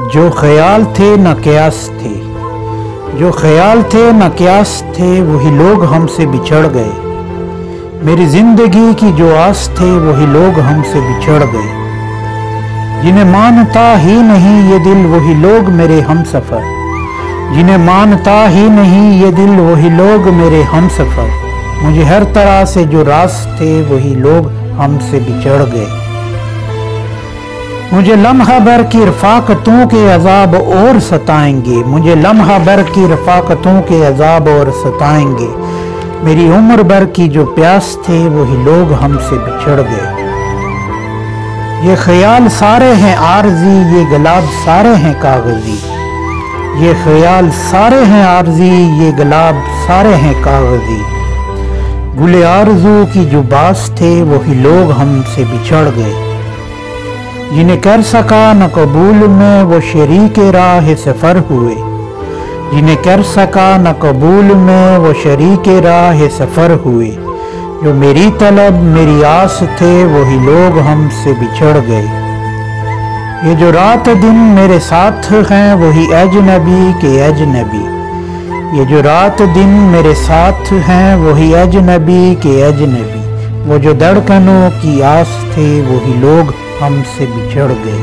जो ख्याल थे न क्यास थे, जो ख्याल थे न क्यास थे, वही लोग हमसे बिछड़ गए। मेरी जिंदगी की जो आस थे, वही लोग हमसे बिछड़ गए। जिन्हें मानता ही नहीं ये दिल, वही लोग मेरे हमसफर। जिन्हें मानता ही नहीं ये दिल, वही लोग मेरे हमसफर। मुझे हर तरह से जो रास थे, वही लोग हमसे बिछड़ गए। मुझे लम्हा भर की रफ़ाक़तों के अज़ाब और सताएंगे, मुझे लम्हा भर की रफ़ाक़तों के अज़ाब और सताएंगे। मेरी उम्र भर की जो प्यास थे, वही लोग हमसे बिछड़ गए। ये ख्याल सारे हैं आरज़ी, ये गुलाब सारे हैं कागज़ी। ये ख्याल सारे हैं आरज़ी, ये गुलाब सारे हैं कागज़ी। गुले आरज़ू की जो बास थे, वही लोग हमसे बिछड़ गए। जिन्हें कर सका न कबूल में, वो शरीके राह सफ़र हुए। जिन्हें कर सका न कबूल में, वो शरीके राह सफ़र हुए। जो मेरी तलब मेरी आस थे, वही लोग हमसे बिछड़ गए। ये जो रात दिन मेरे साथ हैं, वही अजनबी के अजनबी। ये जो रात दिन मेरे साथ हैं, वही अजनबी के अजनबी। वो जो धड़कनों की आस थे, वही लोग हमसे बिछड़ गए।